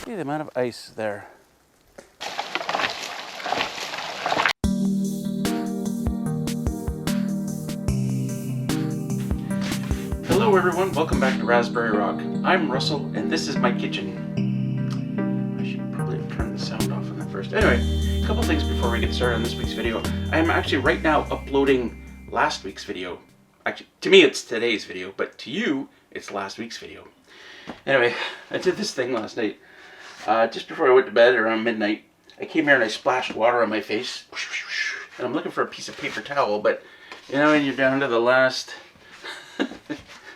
See the amount of ice there. Hello everyone, welcome back to Raspberry Rock. I'm Russell and this is my kitchen. I should probably have turned the sound off on that first. Anyway, a couple things before we get started on this week's video. I'm actually right now uploading last week's video. Actually, to me it's today's video, but to you, it's last week's video. Anyway, I did this thing last night. Just before I went to bed around midnight, I came here and I splashed water on my face. And I'm looking for a piece of paper towel, but you know, when you're down to the last...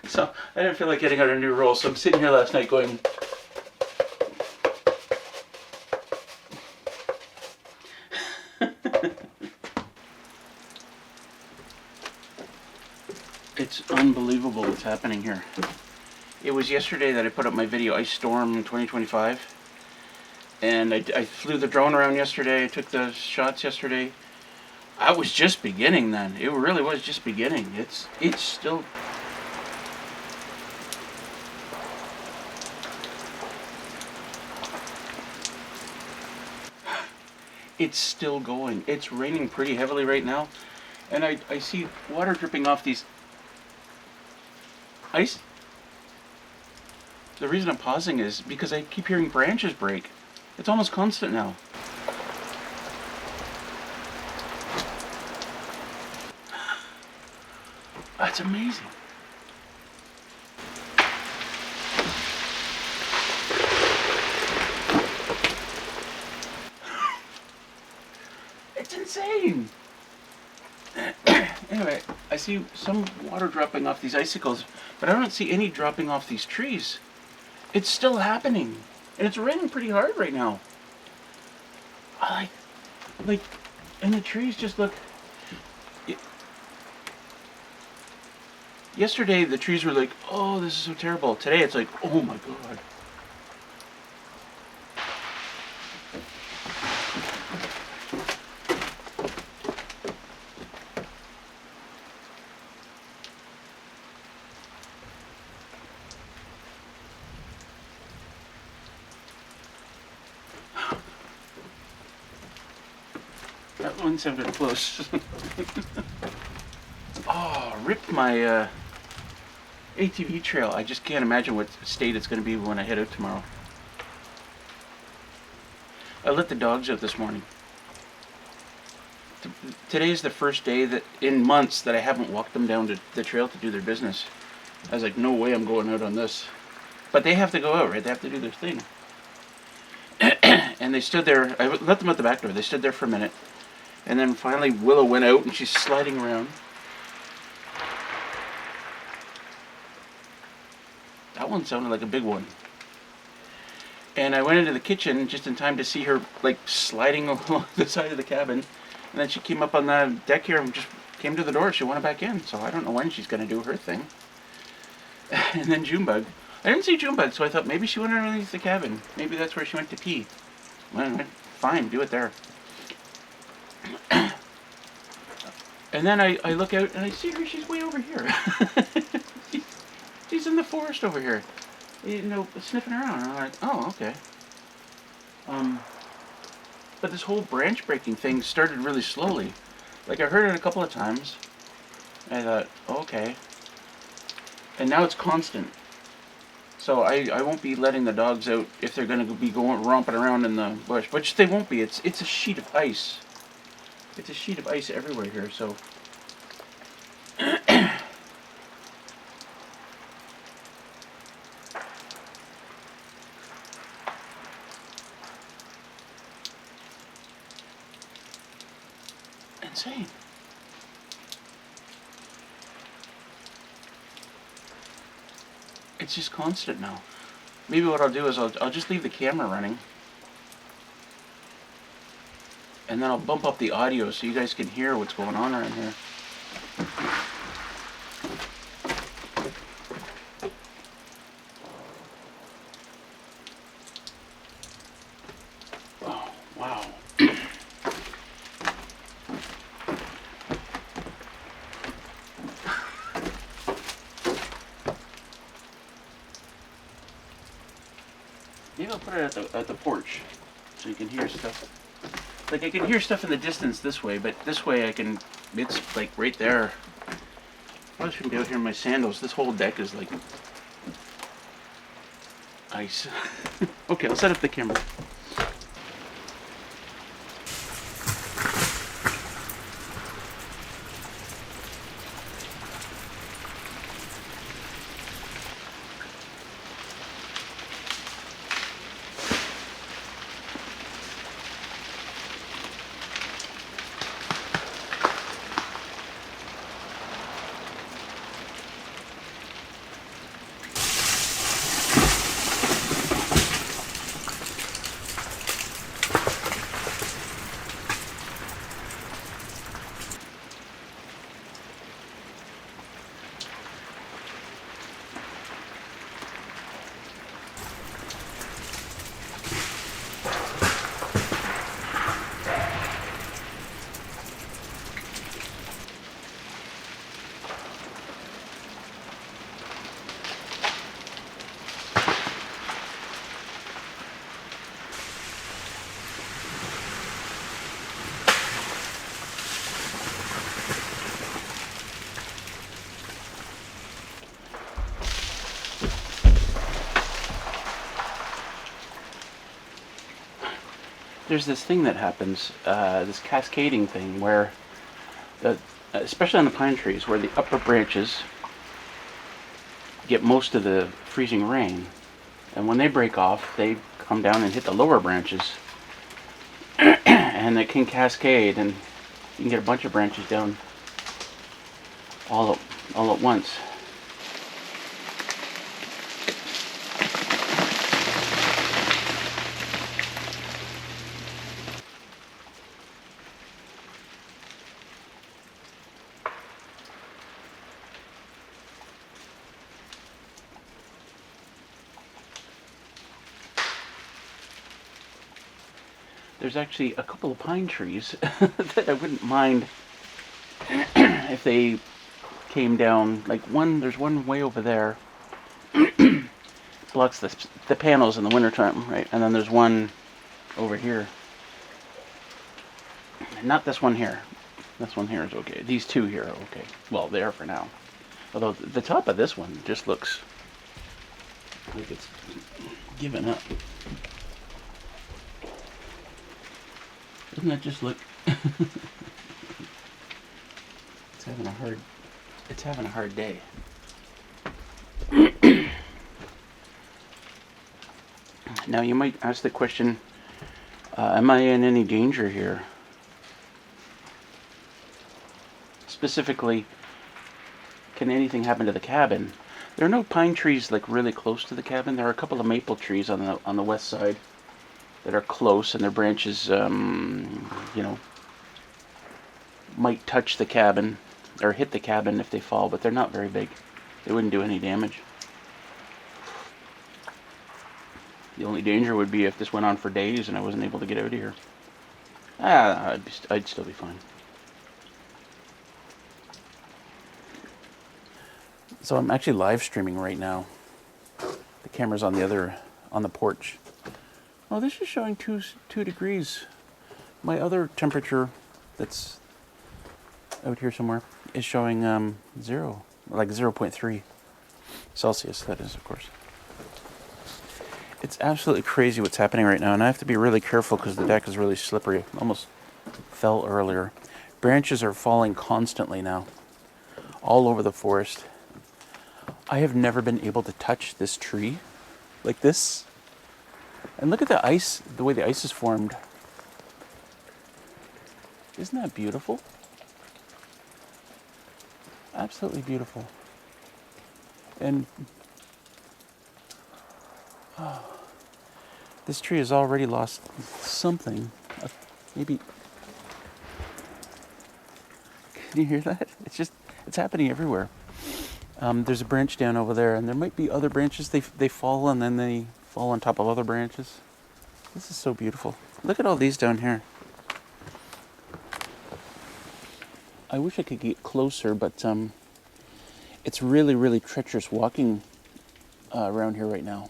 So, I didn't feel like getting out a new roll, so I'm sitting here last night going... It's unbelievable what's happening here. It was yesterday that I put up my video, Ice Storm 2025. And I flew the drone around yesterday, I took the shots yesterday. I was just beginning then. It really was just beginning. It's still... It's still going. It's raining pretty heavily right now. And I see water dripping off these ice. The reason I'm pausing is because I keep hearing branches break. It's almost constant now. That's amazing. It's insane. Anyway, I see some water dropping off these icicles, but I don't see any dropping off these trees. It's still happening. And it's raining pretty hard right now. I like, and the trees just look... Yesterday the trees were like, oh, this is so terrible. Today it's like, oh my god. That one sounded close. Oh, ripped my ATV trail. I just can't imagine what state it's going to be when I head out tomorrow. I let the dogs out this morning. Today is the first day that in months that I haven't walked them down to the trail to do their business. I was like, no way I'm going out on this. But they have to go out, right? They have to do their thing. And they stood there. I let them out the back door. They stood there for a minute. And then finally Willow went out and she's sliding around. That one sounded like a big one. And I went into the kitchen just in time to see her like sliding along the side of the cabin. And then she came up on the deck here and just came to the door. She wanted back in. So I don't know when she's going to do her thing. And then Junebug. I didn't see Junebug, so I thought maybe she went underneath the cabin. Maybe that's where she went to pee. Well, fine, do it there. And then I look out and I see her, she's way over here. She's in the forest over here. You know, sniffing around. And I'm like, oh, okay. But this whole branch breaking thing started really slowly. Like I heard it a couple of times. I thought, oh, okay. And now it's constant. So I won't be letting the dogs out if they're going to be romping around in the bush. Which they won't be. It's a sheet of ice. It's a sheet of ice everywhere here, so... Insane. It's just constant now. Maybe what I'll do is I'll just leave the camera running. And then I'll bump up the audio so you guys can hear what's going on around here. Oh, wow. Maybe I'll put it at the porch so you can hear stuff. Like I can hear stuff in the distance this way, but this way I can. It's like right there. I shouldn't be out here in my sandals. This whole deck is like ice. Okay, I'll set up the camera. There's this thing that happens, this cascading thing, where, especially on the pine trees, where the upper branches get most of the freezing rain, and when they break off, they come down and hit the lower branches, and it can cascade, and you can get a bunch of branches down all at once. There's actually a couple of pine trees that I wouldn't mind if they came down. Like there's one way over there, blocks the panels in the wintertime, right? And then there's one over here. Not this one here. This one here is okay. These two here are okay. Well, they are for now. Although the top of this one just looks like it's given up. Doesn't that just look? It's having a hard day. Now you might ask the question, am I in any danger here? Specifically, can anything happen to the cabin? There are no pine trees like really close to the cabin. There are a couple of maple trees on the west side that are close, and their branches, might touch the cabin or hit the cabin if they fall, but they're not very big. They wouldn't do any damage. The only danger would be if this went on for days and I wasn't able to get out of here. I'd still be fine. So I'm actually live streaming right now. The camera's on the porch. Oh, this is showing 2 degrees. My other temperature that's out here somewhere is showing 0, like 0.3 Celsius, that is, of course. It's absolutely crazy what's happening right now, and I have to be really careful because the deck is really slippery. Almost fell earlier. Branches are falling constantly now, all over the forest. I have never been able to touch this tree like this. And look at the ice, the way the ice is formed. Isn't that beautiful? Absolutely beautiful. And this tree has already lost something. Maybe. Can you hear that? It's happening everywhere. There's a branch down over there, and there might be other branches. They fall, and then they fall on top of other branches. This is so beautiful. Look at all these down here. I wish I could get closer, but it's really, really treacherous walking around here right now.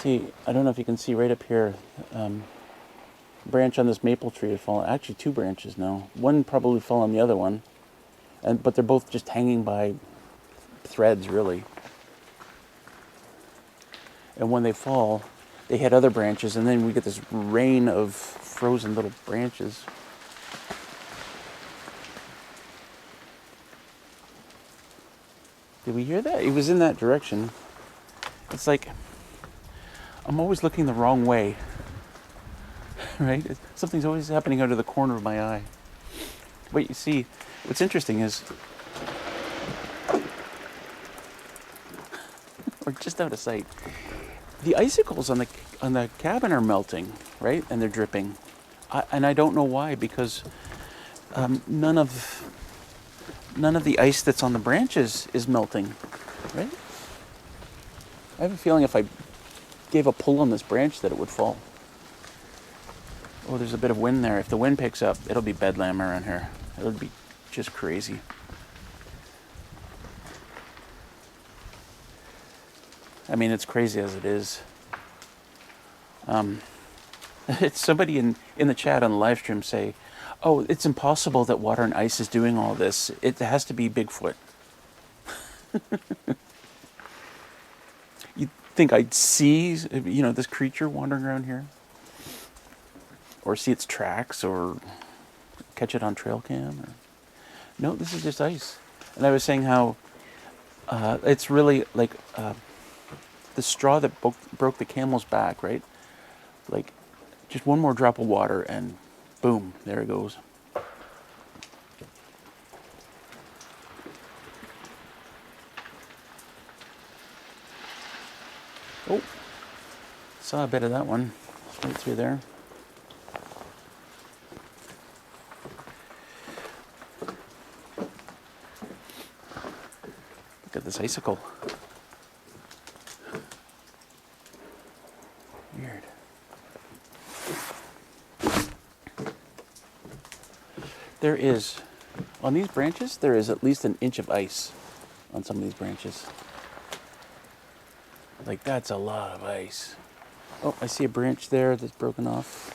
See, I don't know if you can see right up here. Branch on this maple tree had fallen. Actually, two branches now. One probably fell on the other one, but they're both just hanging by threads, really. And when they fall, they hit other branches, and then we get this rain of frozen little branches. Did we hear that? It was in that direction. It's like I'm always looking the wrong way. Right? Something's always happening under the corner of my eye. Wait, you see, what's interesting is we're just out of sight. The icicles on the cabin are melting, right? And they're dripping. And I don't know why, because none of the ice that's on the branches is melting, right? I have a feeling if I gave a pull on this branch that it would fall. Oh, there's a bit of wind there. If the wind picks up, it'll be bedlam around here. It'll be just crazy. I mean, it's crazy as it is. It's somebody in the chat on the live stream say, oh, it's impossible that water and ice is doing all this. It has to be Bigfoot. You'd think I'd see, this creature wandering around here? Or see its tracks, or catch it on trail cam? No, this is just ice. And I was saying how it's really like the straw that broke the camel's back, right? Like, just one more drop of water and boom, there it goes. Oh, saw a bit of that one right through there. Look at this icicle. Weird. There is, on these branches, there is at least an inch of ice on some of these branches. Like, that's a lot of ice. Oh, I see a branch there that's broken off.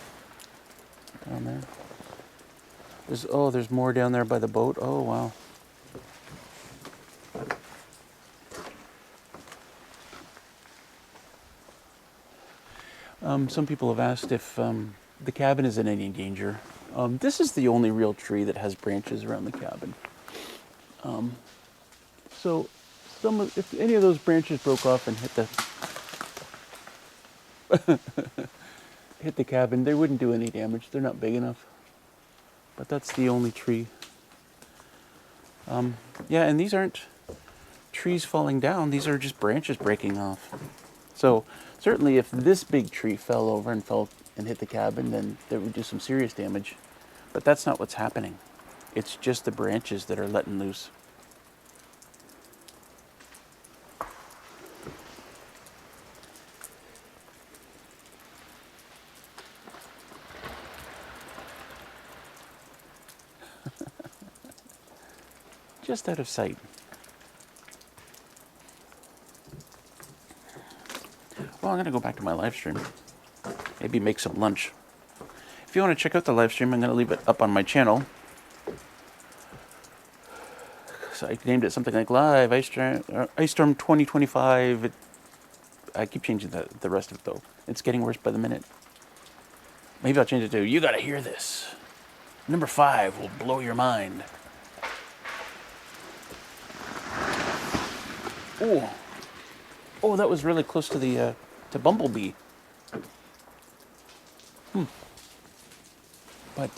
Down there. There's more down there by the boat. Oh, wow. Some people have asked if the cabin is in any danger. This is the only real tree that has branches around the cabin. So, if any of those branches broke off and hit the cabin, they wouldn't do any damage. They're not big enough. But that's the only tree. Yeah, and these aren't trees falling down. These are just branches breaking off. So certainly if this big tree fell over and hit the cabin, then that would do some serious damage. But that's not what's happening. It's just the branches that are letting loose. Just out of sight. Well, I'm going to go back to my live stream. Maybe make some lunch. If you want to check out the live stream, I'm going to leave it up on my channel. So I named it something like Live Ice Storm 2025. I keep changing the rest of it, though. It's getting worse by the minute. Maybe I'll change it to, you got to hear this. Number 5 will blow your mind. Oh, that was really close to Bumblebee. But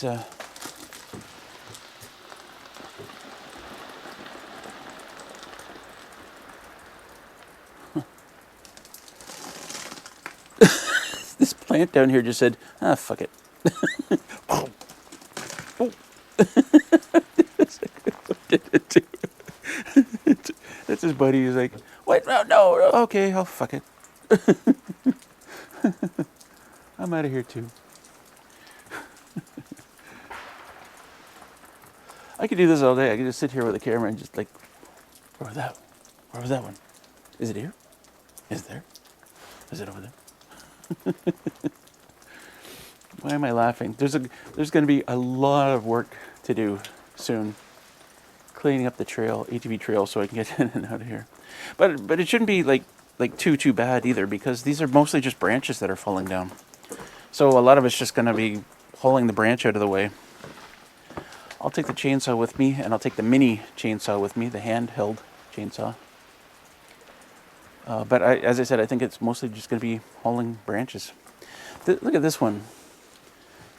this plant down here just said, fuck it. Oh. That's his buddy. He's like, wait, no, okay, I'll fuck it. I'm out of here too. I could do this all day. I could just sit here with the camera and just like, where was that one? Is it here? Is it there? Is it over there? Why am I laughing? There's going to be a lot of work to do soon, cleaning up the trail, ATV trail, so I can get in and out of here. But it shouldn't be like too bad either, because these are mostly just branches that are falling down. So a lot of it's just going to be pulling the branch out of the way. I'll take the chainsaw with me, and I'll take the mini chainsaw with me, the handheld chainsaw. But as I said, I think it's mostly just going to be hauling branches. Look at this one.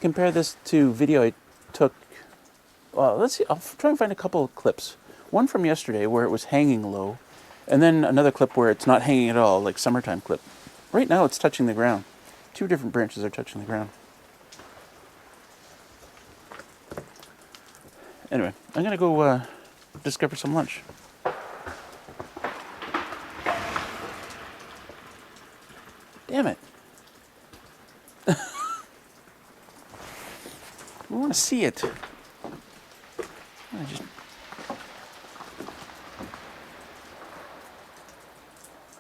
Compare this to video I took. Let's see. I'll try and find a couple of clips. One from yesterday where it was hanging low, and then another clip where it's not hanging at all, like summertime clip. Right now it's touching the ground. Two different branches are touching the ground. Anyway, I'm going to go discover some lunch. Damn it. I want to see it.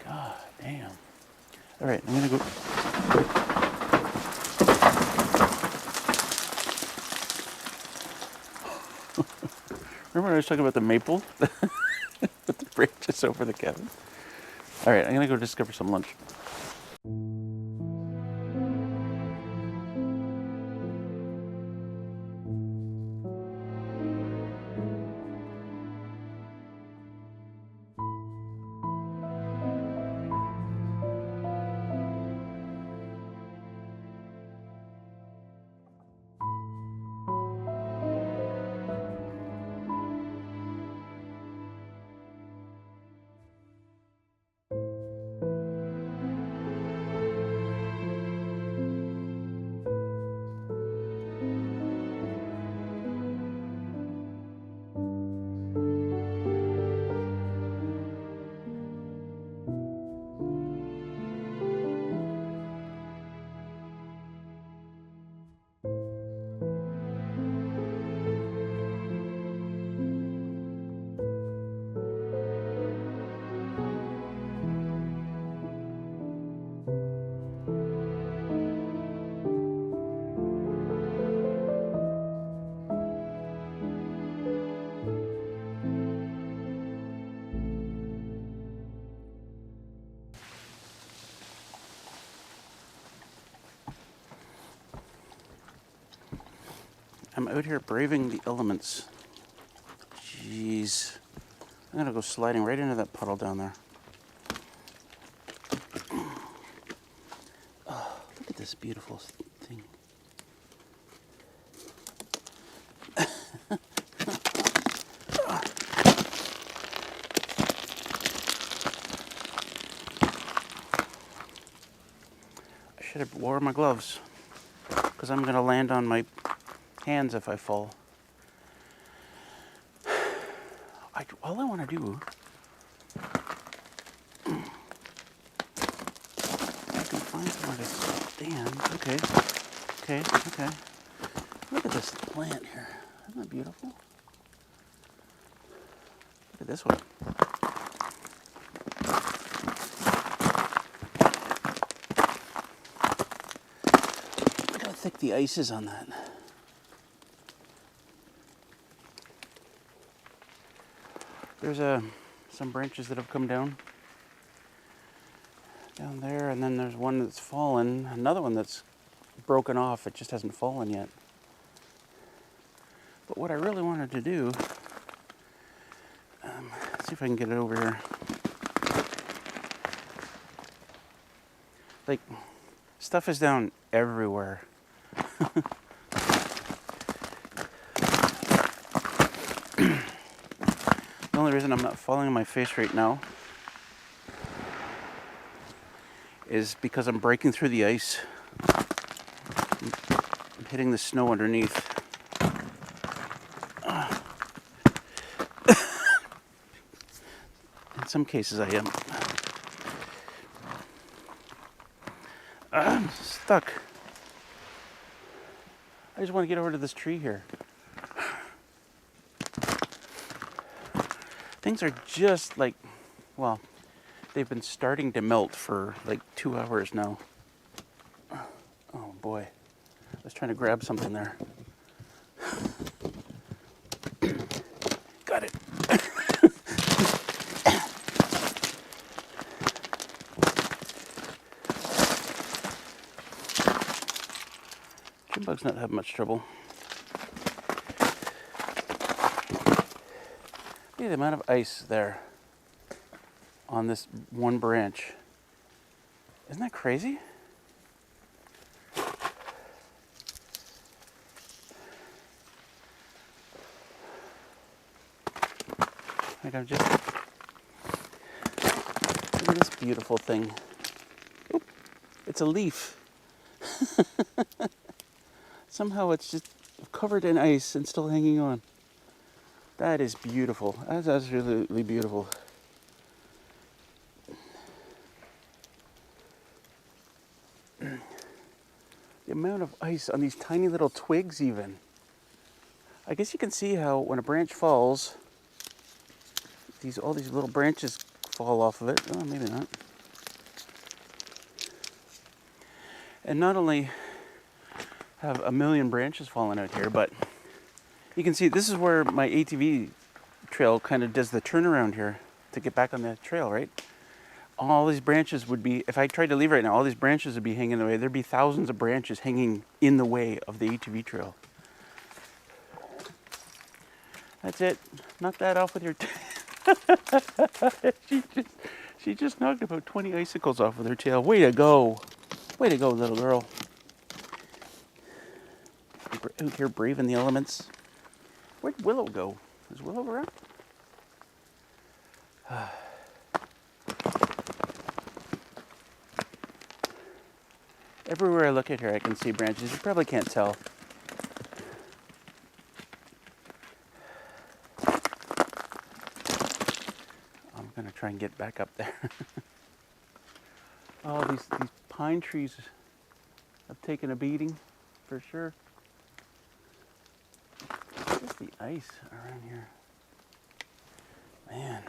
God damn. All right, I'm going to go. Remember when I was talking about the maple? With the branches over the cabin? All right, I'm going to go discover some lunch. I'm out here braving the elements. Jeez. I'm gonna go sliding right into that puddle down there. Oh, look at this beautiful thing. I should have worn my gloves, because I'm gonna land on my hands if I fall. All I want to do, I can find somewhere to stand. Okay. Look at this plant here. Isn't that beautiful? Look at this one. Look how thick the ice is on that. There's some branches that have come down there, and then there's one that's fallen, another one that's broken off. It just hasn't fallen yet. But what I really wanted to do, let's see if I can get it over here. Like, stuff is down everywhere. The only reason I'm not falling on my face right now is because I'm breaking through the ice. I'm hitting the snow underneath. In some cases I am. I'm stuck. I just want to get over to this tree here. Things are just like, well, They've been starting to melt for like 2 hours now. Oh boy. I was trying to grab something there. Got it. Bug's not having much trouble. Look at the amount of ice there on this one branch. Isn't that crazy? Like I'm just... Look at this beautiful thing. Oop, it's a leaf. Somehow it's just covered in ice and still hanging on. That is beautiful. That's absolutely beautiful. The amount of ice on these tiny little twigs even. I guess you can see how when a branch falls, all these little branches fall off of it. Oh, maybe not. And not only have a million branches fallen out here, but you can see this is where my ATV trail kind of does the turnaround here to get back on the trail, right? All these branches would be, if I tried to leave right now, all these branches would be hanging in the way. There'd be thousands of branches hanging in the way of the ATV trail. That's it. Knock that off with your... she just knocked about 20 icicles off with her tail. Way to go. Way to go, little girl. Out here braving the elements. Where'd Willow go? Is Willow around? Everywhere I look at here, I can see branches. You probably can't tell. I'm going to try and get back up there. Oh, these pine trees have taken a beating, for sure. Just the ice around here. Man.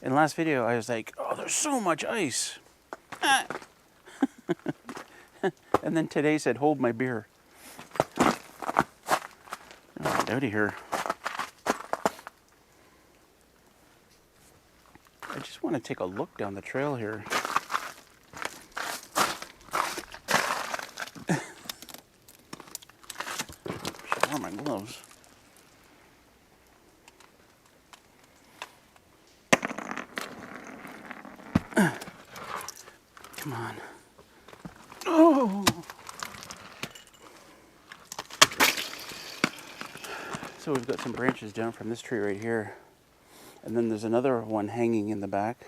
In the last video, I was like, oh, there's so much ice. Ah. And then today said, hold my beer. Get out of here. I just want to take a look down the trail here. Should wear my gloves. Come on. Oh! So we've got some branches down from this tree right here. And then there's another one hanging in the back.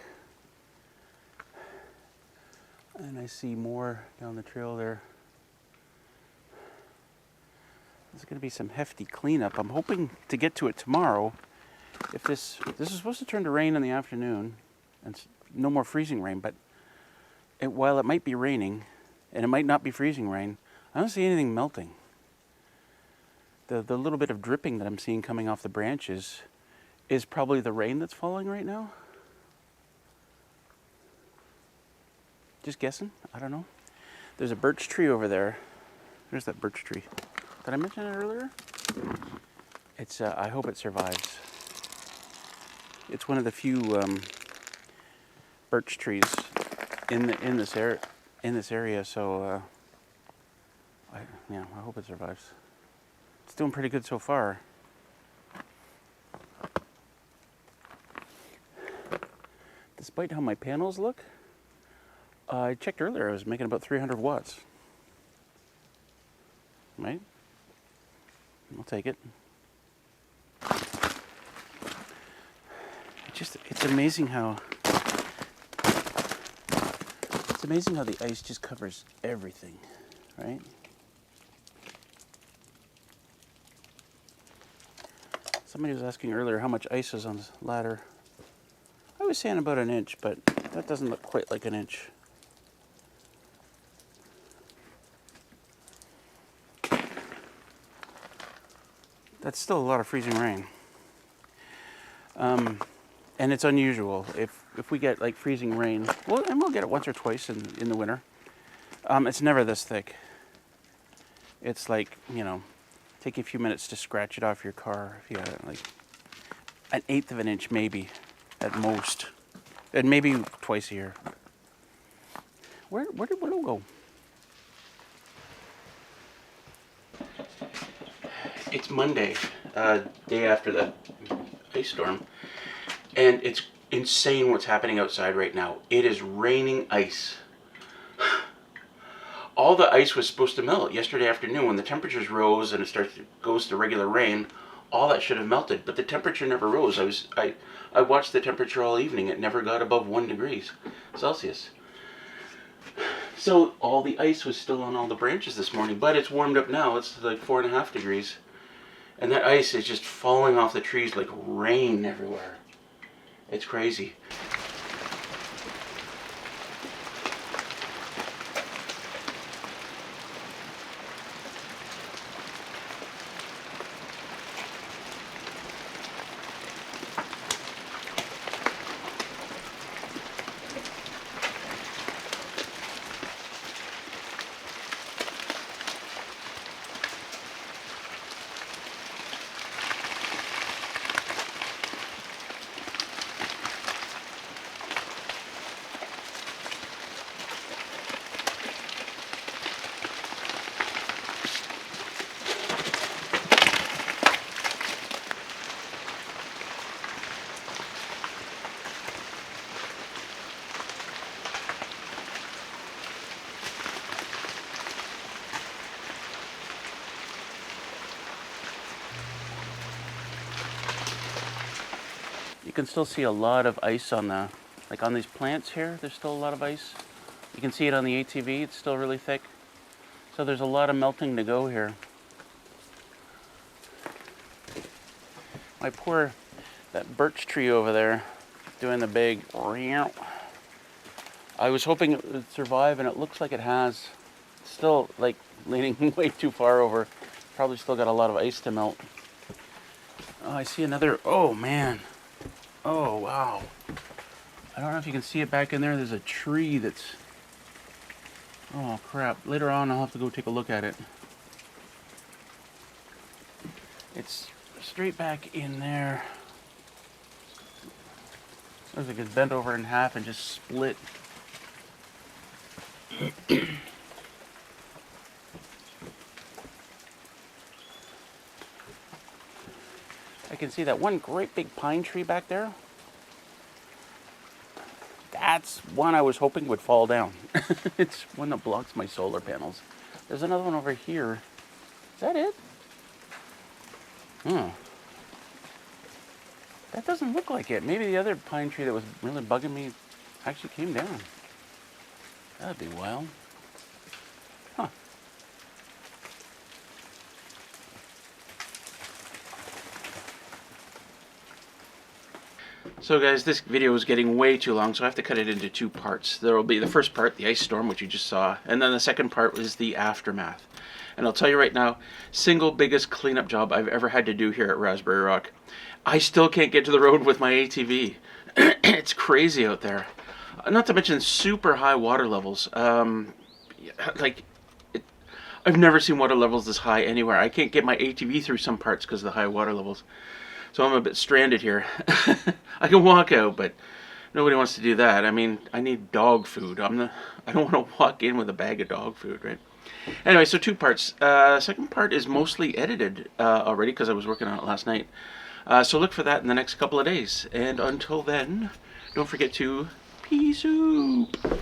And I see more down the trail there. There's going to be some hefty cleanup. I'm hoping to get to it tomorrow. If this is supposed to turn to rain in the afternoon, and no more freezing rain, but while it might be raining, and it might not be freezing rain, I don't see anything melting. The little bit of dripping that I'm seeing coming off the branches is probably the rain that's falling right now. Just guessing, I don't know. There's a birch tree over there. There's that birch tree. Did I mention it earlier? It's, I hope it survives. It's one of the few birch trees in this area, so I hope it survives. It's doing pretty good so far. Despite how my panels look, I checked earlier, I was making about 300 watts. Right? I'll take it. It's amazing how the ice just covers everything, right? Somebody was asking earlier how much ice is on this ladder. I was saying about an inch, but that doesn't look quite like an inch. That's still a lot of freezing rain. And it's unusual. If if we get like freezing rain, and we'll get it once or twice in the winter. It's never this thick. It's like, you know, take a few minutes to scratch it off your car. If you got it, like an eighth of an inch maybe, at most. And maybe twice a year. Where did Willow go? It's Monday, day after the ice storm, and it's insane what's happening outside right now. It is raining ice. All the ice was supposed to melt yesterday afternoon when the temperatures rose and it goes to regular rain. All that should have melted, but the temperature never rose. I watched the temperature all evening. It never got above 1 degree Celsius. So all the ice was still on all the branches this morning, but it's warmed up now. It's like 4.5 degrees. And that ice is just falling off the trees like rain everywhere. It's crazy. You can still see a lot of ice on on these plants here. There's still a lot of ice. You can see it on the ATV. It's still really thick. So there's a lot of melting to go here. That birch tree over there doing the big. I was hoping it would survive, and it looks like it has. It's still like leaning way too far over. Probably still got a lot of ice to melt. Oh, I see another. Oh man. Oh, wow. I don't know if you can see it back in there. There's a tree that's... Oh, crap. Later on, I'll have to go take a look at it. It's straight back in there. Looks like it's bent over in half and just split. I can see that one great big pine tree back there. That's one I was hoping would fall down. It's one that blocks my solar panels. There's another one over here. Is that it? That doesn't look like it. Maybe the other pine tree that was really bugging me actually came down. That'd be wild. Huh. So guys, this video is getting way too long, so I have to cut it into 2 parts. There will be the first part, the ice storm, which you just saw, and then the second part is the aftermath. And I'll tell you right now, single biggest cleanup job I've ever had to do here at Raspberry Rock. I still can't get to the road with my ATV. It's crazy out there. Not to mention super high water levels. I've never seen water levels this high anywhere. I can't get my ATV through some parts because of the high water levels. So I'm a bit stranded here. I can walk out, but nobody wants to do that. I mean, I need dog food. I don't want to walk in with a bag of dog food, right? Anyway, so 2 parts. Second part is mostly edited already because I was working on it last night. So look for that in the next couple of days. And until then, don't forget to pea soup.